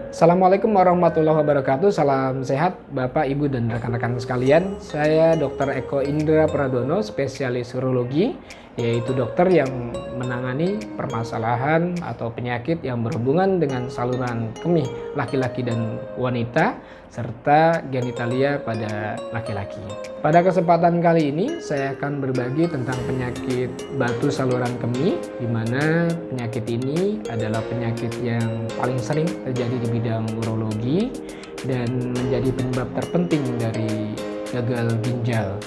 Assalamualaikum warahmatullahi wabarakatuh. Salam sehat Bapak, Ibu, dan rekan-rekan sekalian. Saya Dr. Eko Indra Pradono, spesialis urologi, yaitu dokter yang menangani permasalahan atau penyakit yang berhubungan dengan saluran kemih laki-laki dan wanita, serta genitalia pada laki-laki. Pada kesempatan kali ini, saya akan berbagi tentang penyakit batu saluran kemih, di mana penyakit ini adalah penyakit yang paling sering terjadi di bidang urologi dan menjadi penyebab terpenting dari gagal ginjal.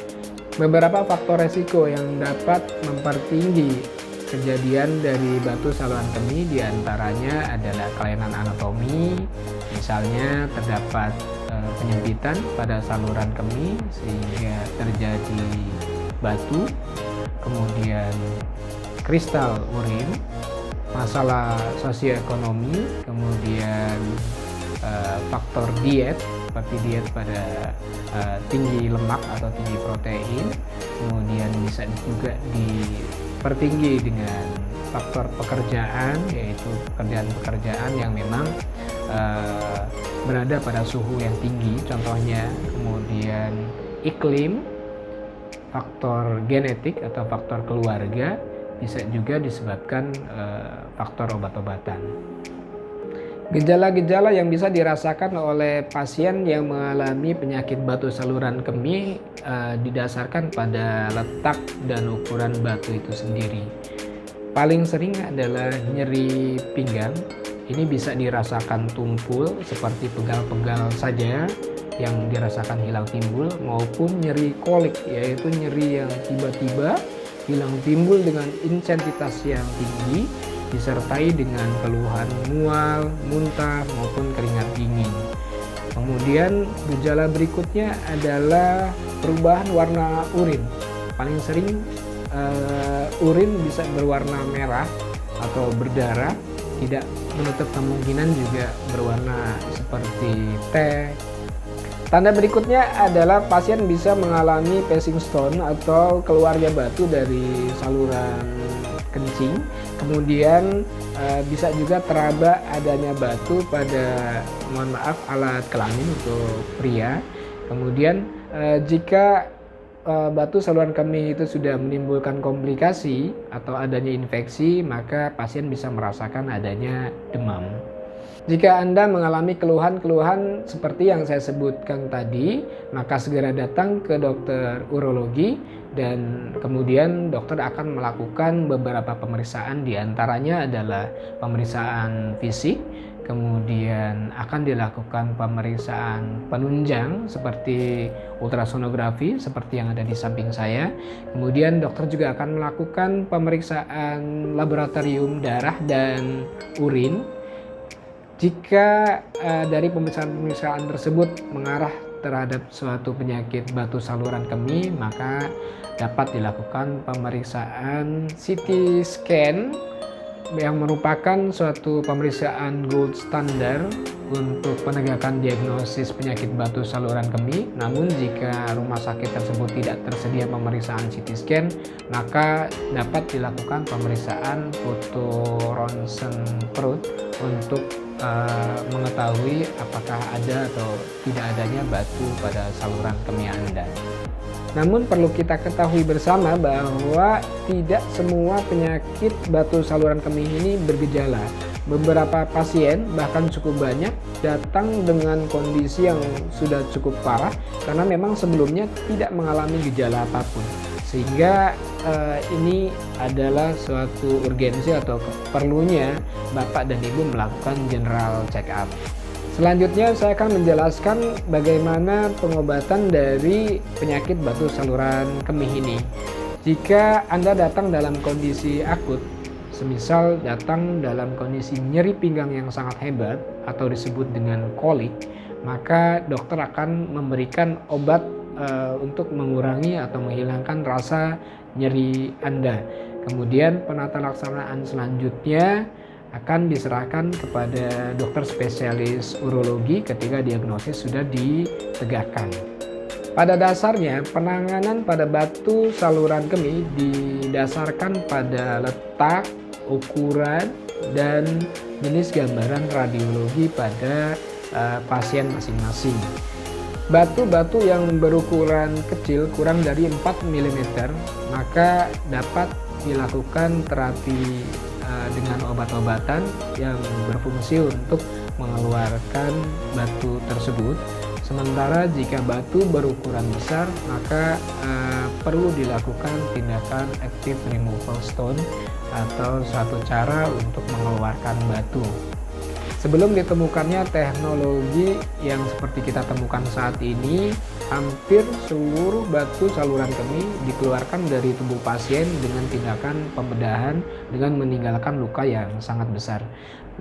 Beberapa faktor resiko yang dapat mempertinggi kejadian dari batu saluran kemih diantaranya adalah kelainan anatomi, misalnya terdapat penyempitan pada saluran kemih sehingga terjadi batu, kemudian kristal urin, masalah sosioekonomi, kemudian faktor diet seperti diet pada tinggi lemak atau tinggi protein, kemudian bisa juga dipertinggi dengan faktor pekerjaan, yaitu pekerjaan-pekerjaan yang memang berada pada suhu yang tinggi, contohnya, kemudian iklim, faktor genetik atau faktor keluarga, bisa juga disebabkan faktor obat-obatan. Gejala-gejala yang bisa dirasakan oleh pasien yang mengalami penyakit batu saluran kemih didasarkan pada letak dan ukuran batu itu sendiri. Paling sering adalah nyeri pinggang. Ini bisa dirasakan tumpul seperti pegal-pegal saja yang dirasakan hilang timbul, maupun nyeri kolik, yaitu nyeri yang tiba-tiba hilang timbul dengan intensitas yang tinggi, disertai dengan keluhan mual, muntah, maupun keringat dingin. Kemudian gejala berikutnya adalah perubahan warna urin. Paling sering urin bisa berwarna merah atau berdarah, tidak menutup kemungkinan juga berwarna seperti teh. Tanda berikutnya adalah pasien bisa mengalami passing stone atau keluarnya batu dari saluran kencing. Kemudian bisa juga teraba adanya batu pada, alat kelamin untuk pria. Kemudian jika batu saluran kemih itu sudah menimbulkan komplikasi atau adanya infeksi, maka pasien bisa merasakan adanya demam. Jika Anda mengalami keluhan-keluhan seperti yang saya sebutkan tadi, maka segera datang ke dokter urologi dan kemudian dokter akan melakukan beberapa pemeriksaan, diantaranya adalah pemeriksaan fisik, kemudian akan dilakukan pemeriksaan penunjang seperti ultrasonografi seperti yang ada di samping saya. Kemudian dokter juga akan melakukan pemeriksaan laboratorium darah dan urin. Jika dari pemeriksaan tersebut mengarah terhadap suatu penyakit batu saluran kemih, maka dapat dilakukan pemeriksaan CT scan yang merupakan suatu pemeriksaan gold standar untuk penegakan diagnosis penyakit batu saluran kemih. Namun jika rumah sakit tersebut tidak tersedia pemeriksaan CT scan, maka dapat dilakukan pemeriksaan foto ronsen perut untuk mengetahui apakah ada atau tidak adanya batu pada saluran kemih Anda. Namun perlu kita ketahui bersama bahwa tidak semua penyakit batu saluran kemih ini bergejala. Beberapa pasien, bahkan cukup banyak, datang dengan kondisi yang sudah cukup parah karena memang sebelumnya tidak mengalami gejala apapun. Sehingga ini adalah suatu urgensi atau perlunya Bapak dan Ibu melakukan general check up. Selanjutnya saya akan menjelaskan bagaimana pengobatan dari penyakit batu saluran kemih ini. Jika Anda datang dalam kondisi akut, semisal datang dalam kondisi nyeri pinggang yang sangat hebat atau disebut dengan kolik, maka dokter akan memberikan obat untuk mengurangi atau menghilangkan rasa nyeri Anda. Kemudian penata laksanaan selanjutnya akan diserahkan kepada dokter spesialis urologi ketika diagnosis sudah ditegakkan. Pada dasarnya, penanganan pada batu saluran kemih didasarkan pada letak, ukuran, dan jenis gambaran radiologi pada pasien masing-masing. Batu-batu yang berukuran kecil kurang dari 4 mm maka dapat dilakukan terapi dengan obat-obatan yang berfungsi untuk mengeluarkan batu tersebut. Sementara jika batu berukuran besar maka perlu dilakukan tindakan active removal stone atau suatu cara untuk mengeluarkan batu. Sebelum ditemukannya teknologi yang seperti kita temukan saat ini, hampir seluruh batu saluran kemih dikeluarkan dari tubuh pasien dengan tindakan pembedahan dengan meninggalkan luka yang sangat besar.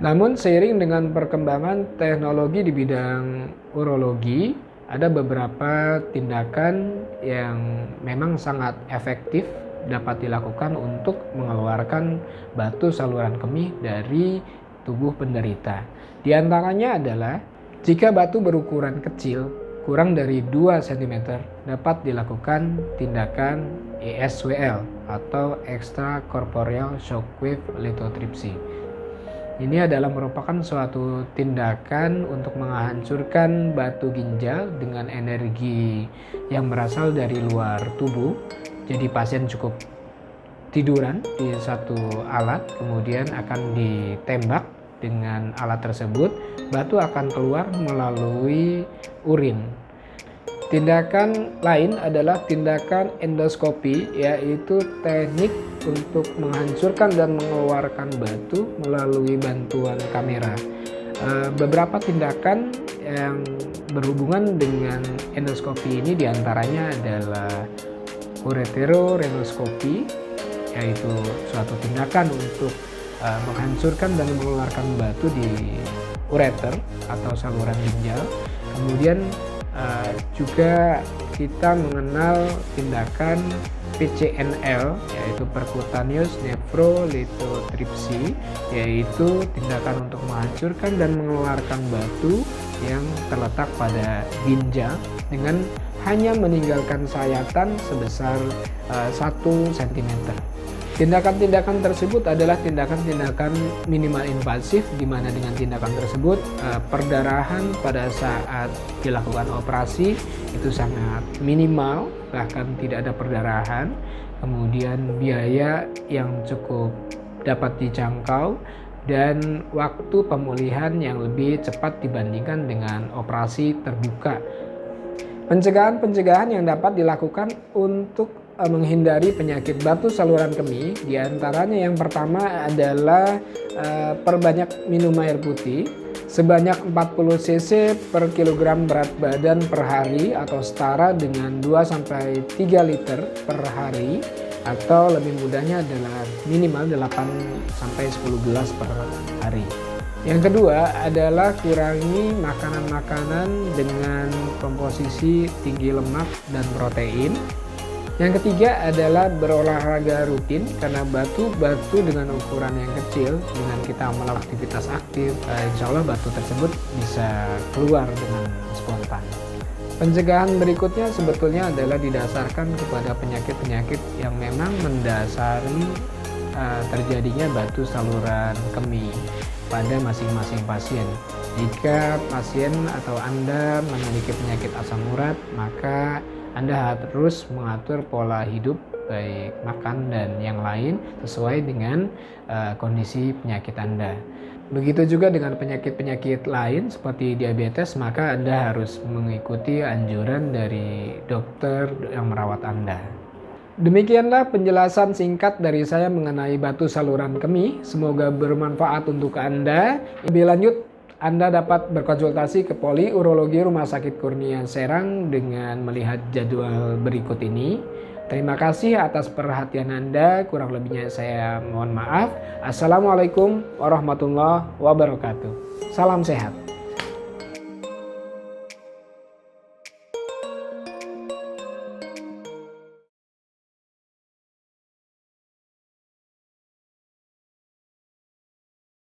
Namun seiring dengan perkembangan teknologi di bidang urologi, ada beberapa tindakan yang memang sangat efektif dapat dilakukan untuk mengeluarkan batu saluran kemih dari tubuh penderita. Di antaranya adalah jika batu berukuran kecil kurang dari 2 cm dapat dilakukan tindakan ESWL atau extracorporeal shockwave lithotripsy. Ini adalah merupakan suatu tindakan untuk menghancurkan batu ginjal dengan energi yang berasal dari luar tubuh. Jadi pasien cukup tiduran di satu alat, kemudian akan ditembak dengan alat tersebut, batu akan keluar melalui urin. Tindakan lain adalah tindakan endoskopi, yaitu teknik untuk menghancurkan dan mengeluarkan batu melalui bantuan kamera. Beberapa tindakan yang berhubungan dengan endoskopi ini diantaranya adalah ureterorenoskopi, yaitu suatu tindakan untuk menghancurkan dan mengeluarkan batu di ureter atau saluran ginjal. Kemudian juga kita mengenal tindakan PCNL, yaitu percutaneous nephrolithotripsy, yaitu tindakan untuk menghancurkan dan mengeluarkan batu yang terletak pada ginjal dengan hanya meninggalkan sayatan sebesar 1 cm. Tindakan-tindakan tersebut adalah tindakan-tindakan minimal invasif, di mana dengan tindakan tersebut perdarahan pada saat dilakukan operasi itu sangat minimal, bahkan tidak ada perdarahan. Kemudian biaya yang cukup dapat dijangkau dan waktu pemulihan yang lebih cepat dibandingkan dengan operasi terbuka. Pencegahan-pencegahan yang dapat dilakukan untuk menghindari penyakit batu saluran kemih, diantaranya yang pertama adalah perbanyak minum air putih sebanyak 40 cc per kilogram berat badan per hari atau setara dengan 2-3 liter per hari, atau lebih mudahnya adalah minimal 8-10 gelas per hari. Yang kedua adalah kurangi makanan-makanan dengan komposisi tinggi lemak dan protein. Yang ketiga adalah berolahraga rutin, karena batu-batu dengan ukuran yang kecil, dengan kita melakukan aktivitas aktif, insya Allah batu tersebut bisa keluar dengan spontan. Pencegahan berikutnya sebetulnya adalah didasarkan kepada penyakit-penyakit yang memang mendasari terjadinya batu saluran kemih pada masing-masing pasien. Jika pasien atau Anda memiliki penyakit asam urat, maka Anda harus mengatur pola hidup, baik makan dan yang lain, sesuai dengan kondisi penyakit Anda. Begitu juga dengan penyakit-penyakit lain seperti diabetes, maka Anda harus mengikuti anjuran dari dokter yang merawat Anda. Demikianlah penjelasan singkat dari saya mengenai batu saluran kemih. Semoga bermanfaat untuk Anda. Lebih lanjut, Anda dapat berkonsultasi ke Poli Urologi Rumah Sakit Kurnia Serang dengan melihat jadwal berikut ini. Terima kasih atas perhatian Anda. Kurang lebihnya saya mohon maaf. Assalamualaikum warahmatullahi wabarakatuh. Salam sehat.